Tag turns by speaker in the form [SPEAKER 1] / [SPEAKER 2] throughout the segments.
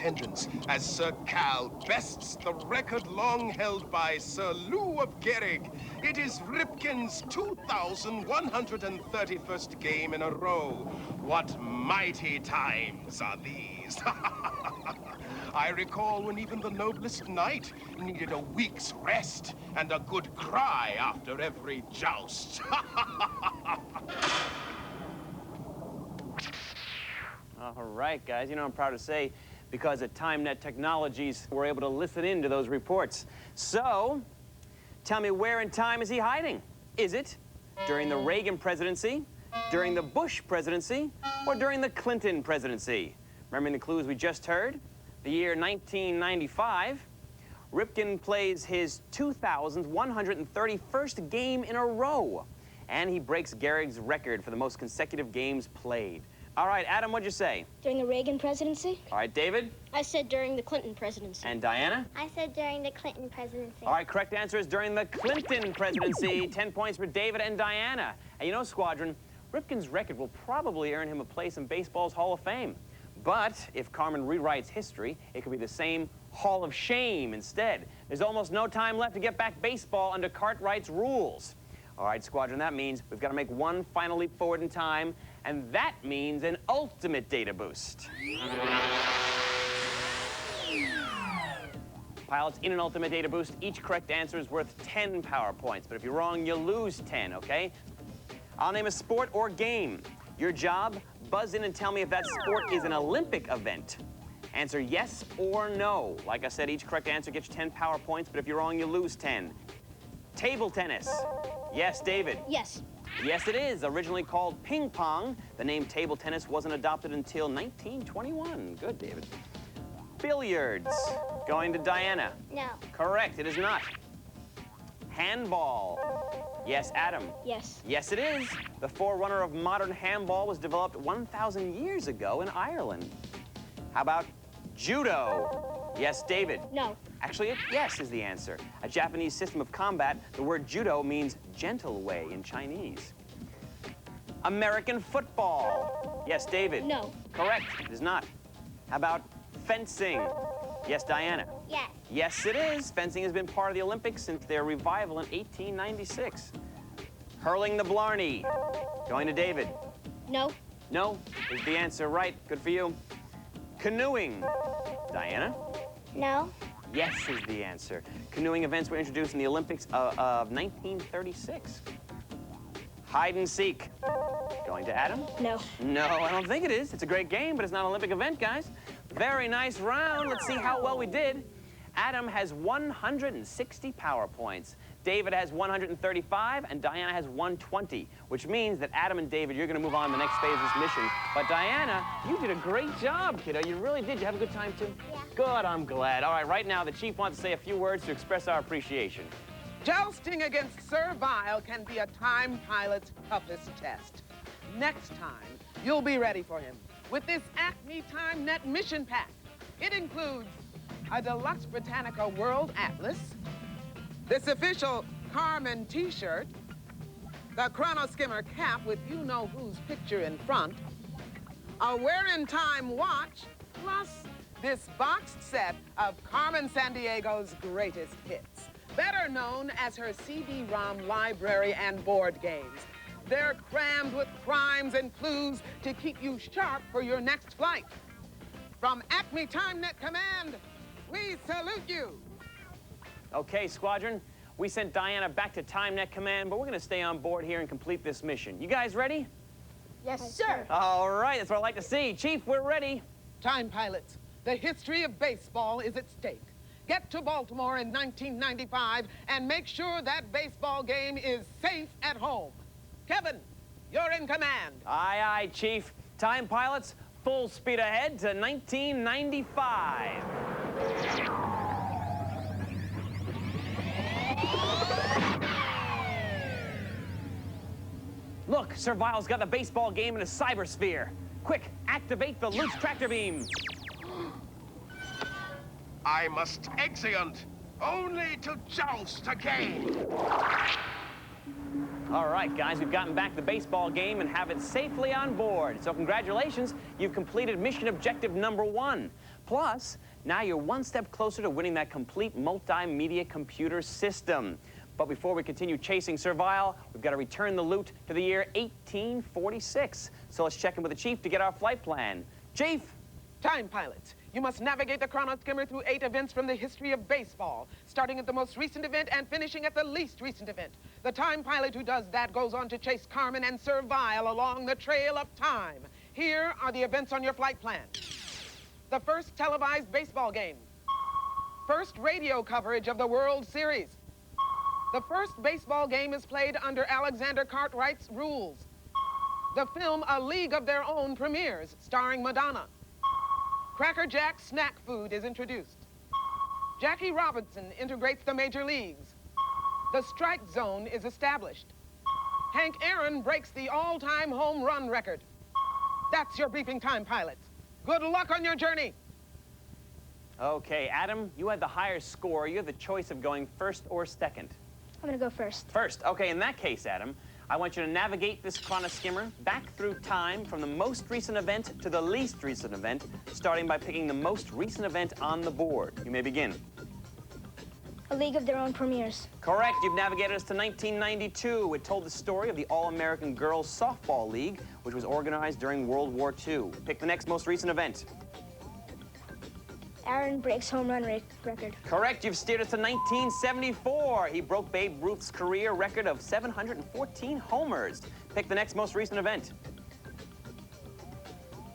[SPEAKER 1] attendance as Sir Cal bests the record long held by Sir Lou of Gehrig. It is Ripken's 2,131st game in a row. What mighty times are these? I recall when even the noblest knight needed a week's rest and a good cry after every joust.
[SPEAKER 2] All right, guys, you know, I'm proud to say, because of TimeNet Technologies, we're able to listen in to those reports. So, tell me, where in time is he hiding? Is it during the Reagan presidency, during the Bush presidency, or during the Clinton presidency? Remembering the clues we just heard? The year 1995, Ripken plays his 2,131st game in a row, and he breaks Gehrig's record for the most consecutive games played. All right, Adam, what'd you say?
[SPEAKER 3] During the Reagan presidency?
[SPEAKER 2] All right, David?
[SPEAKER 3] I said during the Clinton presidency.
[SPEAKER 2] And Diana?
[SPEAKER 4] I said during the Clinton presidency.
[SPEAKER 2] All right, correct answer is during the Clinton presidency. 10 points for David and Diana. And you know, Squadron, Ripken's record will probably earn him a place in baseball's Hall of Fame. But if Carmen rewrites history, it could be the same Hall of Shame instead. There's almost no time left to get back baseball under Cartwright's rules. All right, Squadron, that means we've got to make one final leap forward in time, and that means an ultimate data boost. Pilots, in an ultimate data boost, each correct answer is worth 10 power points. But if you're wrong, you lose 10, okay? I'll name a sport or game. Your job, buzz in and tell me if that sport is an Olympic event. Answer yes or no. Like I said, each correct answer gets you 10 power points, but if you're wrong, you lose 10. Table tennis. Yes, David?
[SPEAKER 3] Yes.
[SPEAKER 2] Yes, it is. Originally called ping pong, the name table tennis wasn't adopted until 1921. Good, David. Billiards. Going to Diana.
[SPEAKER 4] No.
[SPEAKER 2] Correct, it is not. Handball. Yes, Adam?
[SPEAKER 3] Yes.
[SPEAKER 2] Yes, it is. The forerunner of modern handball was developed 1,000 years ago in Ireland. How about judo? Yes, David?
[SPEAKER 3] No.
[SPEAKER 2] Actually, yes is the answer. A Japanese system of combat, the word judo means gentle way in Chinese. American football. Yes, David?
[SPEAKER 3] No.
[SPEAKER 2] Correct, it is not. How about fencing? Yes, Diana?
[SPEAKER 4] Yes.
[SPEAKER 2] Yes, it is. Fencing has been part of the Olympics since their revival in 1896. Hurling the Blarney. Going to David.
[SPEAKER 3] No.
[SPEAKER 2] No is the answer. Right, good for you. Canoeing. Diana?
[SPEAKER 4] No.
[SPEAKER 2] Yes is the answer. Canoeing events were introduced in the Olympics of 1936. Hide and seek. Going to Adam?
[SPEAKER 3] No.
[SPEAKER 2] No, I don't think it is. It's a great game, but it's not an Olympic event, guys. Very nice round. Let's see how well we did. Adam has 160 power points. David has 135, and Diana has 120, which means that Adam and David, you're going to move on to the next phase of this mission. But Diana, you did a great job, kiddo. You really did. You have a good time, too?
[SPEAKER 4] Yeah.
[SPEAKER 2] Good, I'm glad. All right, right now, the Chief wants to say a few words to express our appreciation.
[SPEAKER 5] Jousting against Sir Vile can be a time pilot's toughest test. Next time, you'll be ready for him with this Acme TimeNet mission pack. It includes a deluxe Britannica World Atlas, this official Carmen t-shirt, the Chrono Skimmer cap with you-know-who's picture in front, a wear-in-time watch, plus this boxed set of Carmen Sandiego's greatest hits, better known as her CD-ROM library and board games. They're crammed with crimes and clues to keep you sharp for your next flight. From Acme TimeNet Command, we salute you.
[SPEAKER 2] Okay, Squadron, we sent Diana back to TimeNet Command, but we're going to stay on board here and complete this mission. You guys ready?
[SPEAKER 3] Yes, sir.
[SPEAKER 2] All right, that's what I like to see. Chief, we're ready.
[SPEAKER 5] Time pilots, the history of baseball is at stake. Get to Baltimore in 1995 and make sure that baseball game is safe at home. Kevin, you're in command.
[SPEAKER 2] Aye, aye, Chief. Time pilots, full speed ahead to 1995. Look, Sir Vile's got the baseball game in a cybersphere. Quick, activate the loose tractor beam.
[SPEAKER 1] I must exeunt, only to joust again.
[SPEAKER 2] All right, guys, we've gotten back the baseball game and have it safely on board. So congratulations, you've completed mission objective number 1. Plus, now you're one step closer to winning that complete multimedia computer system. But before we continue chasing Servile, we've got to return the loot to the year 1846. So let's check in with the Chief to get our flight plan. Chief?
[SPEAKER 5] Time pilots, you must navigate the chrono skimmer through 8 events from the history of baseball, starting at the most recent event and finishing at the least recent event. The time pilot who does that goes on to chase Carmen and Servile along the trail of time. Here are the events on your flight plan. The first televised baseball game. First radio coverage of the World Series. The first baseball game is played under Alexander Cartwright's rules. The film A League of Their Own premieres, starring Madonna. Cracker Jack snack food is introduced. Jackie Robinson integrates the major leagues. The strike zone is established. Hank Aaron breaks the all-time home run record. That's your briefing time, pilots. Good luck on your journey.
[SPEAKER 2] Okay, Adam, you had the higher score. You have the choice of going first or second.
[SPEAKER 3] I'm gonna go first.
[SPEAKER 2] First. Okay, in that case, Adam, I want you to navigate this chrono skimmer back through time from the most recent event to the least recent event, starting by picking the most recent event on the board. You may begin.
[SPEAKER 3] A League of Their Own premieres.
[SPEAKER 2] Correct. You've navigated us to 1992. It told the story of the All-American Girls Softball League, which was organized during World War II. Pick the next most recent event.
[SPEAKER 3] Aaron breaks home run record.
[SPEAKER 2] Correct. You've steered us to 1974. He broke Babe Ruth's career record of 714 homers. Pick the next most recent event.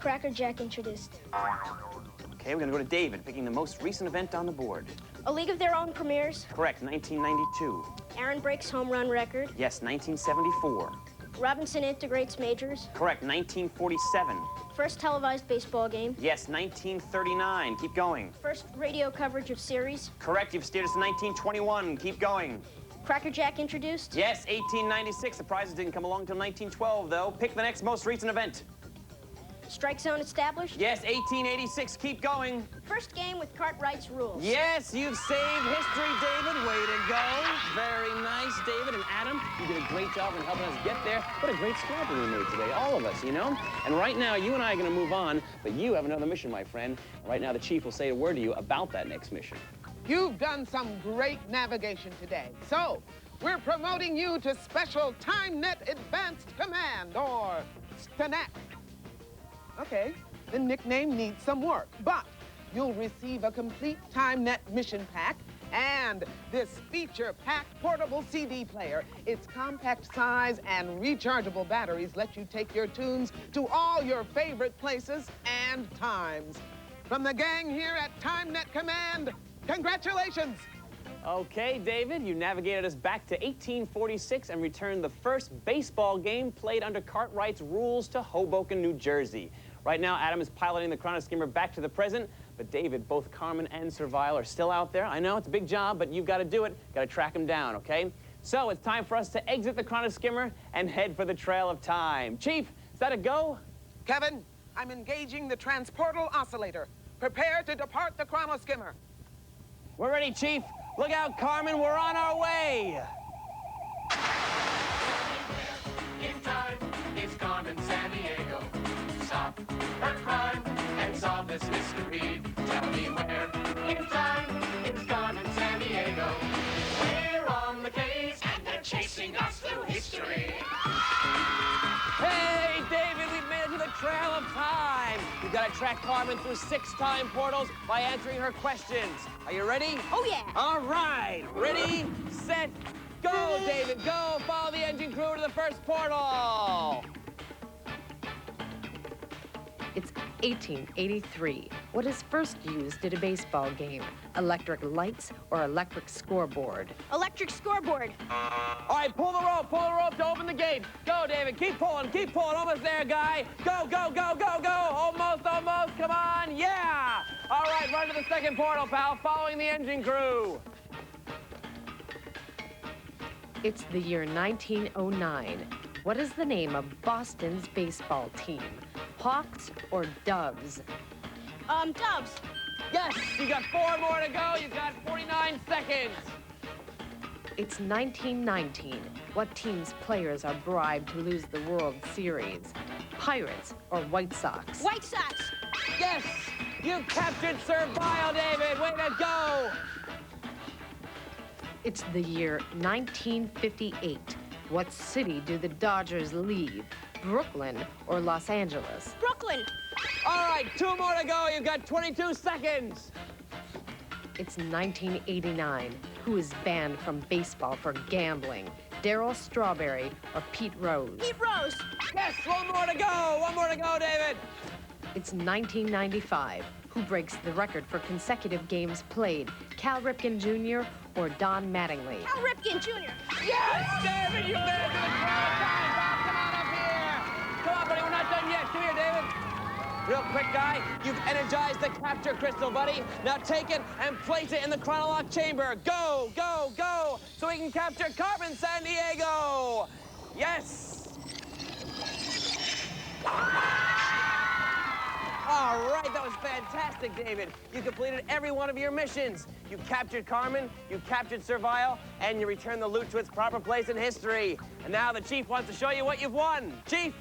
[SPEAKER 3] Cracker Jack introduced.
[SPEAKER 2] Okay, we're going to go to David, picking the most recent event on the board.
[SPEAKER 3] A League of Their Own premieres.
[SPEAKER 2] Correct. 1992.
[SPEAKER 3] Aaron breaks home run record.
[SPEAKER 2] Yes, 1974.
[SPEAKER 3] Robinson integrates majors.
[SPEAKER 2] Correct. 1947.
[SPEAKER 3] First televised baseball game.
[SPEAKER 2] Yes, 1939. Keep going.
[SPEAKER 3] First radio coverage of series.
[SPEAKER 2] Correct. You've steered us to 1921. Keep going.
[SPEAKER 3] Cracker Jack introduced.
[SPEAKER 2] Yes, 1896. The prizes didn't come along until 1912, though. Pick the next most recent event.
[SPEAKER 3] Strike zone established.
[SPEAKER 2] Yes, 1886. Keep going.
[SPEAKER 3] First game with Cartwright's rules.
[SPEAKER 2] Yes, you've saved history, David. Way to go. Very nice, David. And Adam, you did a great job in helping us get there. What a great squadron we made today, all of us, you know? And right now, you and I are going to move on, but you have another mission, my friend. Right now, the Chief will say a word to you about that next mission.
[SPEAKER 5] You've done some great navigation today. So, we're promoting you to Special TimeNet Advanced Command, or STANAC. Okay, the nickname needs some work, but you'll receive a complete TimeNet mission pack and this feature-packed portable CD player. Its compact size and rechargeable batteries let you take your tunes to all your favorite places and times. From the gang here at TimeNet Command, congratulations!
[SPEAKER 2] Okay, David, you navigated us back to 1846 and returned the first baseball game played under Cartwright's rules to Hoboken, New Jersey. Right now, Adam is piloting the chrono skimmer back to the present, but David, both Carmen and Servile are still out there. I know it's a big job, but you've got to do it. Got to track them down, okay? So it's time for us to exit the chrono skimmer and head for the trail of time. Chief, is that a go?
[SPEAKER 5] Kevin, I'm engaging the transportal oscillator. Prepare to depart the chrono skimmer.
[SPEAKER 2] We're ready, Chief. Look out, Carmen, we're on our way.
[SPEAKER 6] In time, it's Carmen Sandiego. Stop her crime and solve this mystery. Tell me where. In time, it's Carmen Sandiego. We're on the case and they're chasing us through history.
[SPEAKER 2] Hey, David, we've made it to the trail of time. We've got to track Carmen through 6 time portals by answering her questions. Are you ready?
[SPEAKER 3] Oh, yeah.
[SPEAKER 2] All right. Ready, set, go, David. Go. Follow the engine crew to the first portal.
[SPEAKER 7] It's 1883. What is first used at a baseball game? Electric lights or electric scoreboard?
[SPEAKER 3] Electric scoreboard.
[SPEAKER 2] All right, pull the rope to open the gate. Go, David, keep pulling, almost there, guy. Go, go, go, go, go, almost, come on, yeah. All right, run to the second portal, pal, following the engine crew.
[SPEAKER 7] It's the year 1909. What is the name of Boston's baseball team? Hawks or Doves?
[SPEAKER 3] Doves.
[SPEAKER 2] Yes, you got 4 more to go. You got 49 seconds.
[SPEAKER 7] It's 1919. What team's players are bribed to lose the World Series? Pirates or White Sox?
[SPEAKER 3] White Sox.
[SPEAKER 2] Yes, You captured Servile, David. Way to go.
[SPEAKER 7] It's the year 1958. What city do the Dodgers leave? Brooklyn or Los Angeles?
[SPEAKER 3] Brooklyn.
[SPEAKER 2] All right, 2 more to go. You've got 22 seconds.
[SPEAKER 7] It's 1989. Who is banned from baseball for gambling? Darryl Strawberry or Pete Rose?
[SPEAKER 3] Pete Rose.
[SPEAKER 2] Yes, 1 more to go. 1 more to go, David.
[SPEAKER 7] It's 1995. Who breaks the record for consecutive games played? Cal Ripken Jr. or Don Mattingly?
[SPEAKER 3] Cal Ripken Jr.
[SPEAKER 2] Yes, David, you made it to the crowd. Time, Bob, come on up here. Come on, buddy, we're not done yet. Come here, David. Real quick, guy, you've energized the capture crystal, buddy. Now take it and place it in the chronolock chamber. Go, go, go, so we can capture Carmen Sandiego. Yes. All right, that was fantastic, David. You completed every one of your missions. You captured Carmen, you captured Servile, and you returned the loot to its proper place in history. And now the Chief wants to show you what you've won. Chief?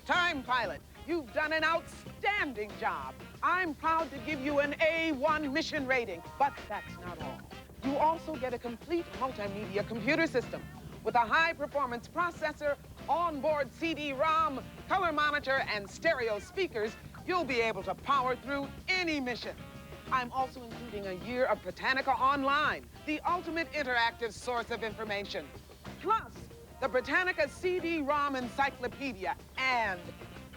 [SPEAKER 5] Time pilot, you've done an outstanding job. I'm proud to give you an A1 mission rating, but that's not all. You also get a complete multimedia computer system with a high-performance processor, onboard CD-ROM, color monitor, and stereo speakers. You'll be able to power through any mission. I'm also including a year of Britannica Online, the ultimate interactive source of information. Plus, the Britannica CD-ROM Encyclopedia and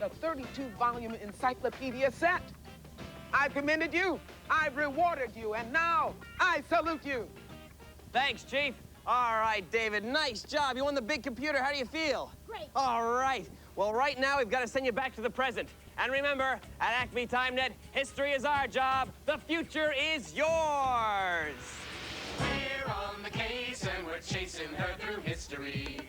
[SPEAKER 5] the 32-volume encyclopedia set. I've commended you, I've rewarded you, and now I salute you.
[SPEAKER 2] Thanks, Chief. All right, David, nice job. You won the big computer. How do you feel?
[SPEAKER 3] Great.
[SPEAKER 2] All right. Well, right now, we've got to send you back to the present. And remember, at Acme TimeNet, history is our job. The future is yours.
[SPEAKER 6] We're on the case and we're chasing her through history.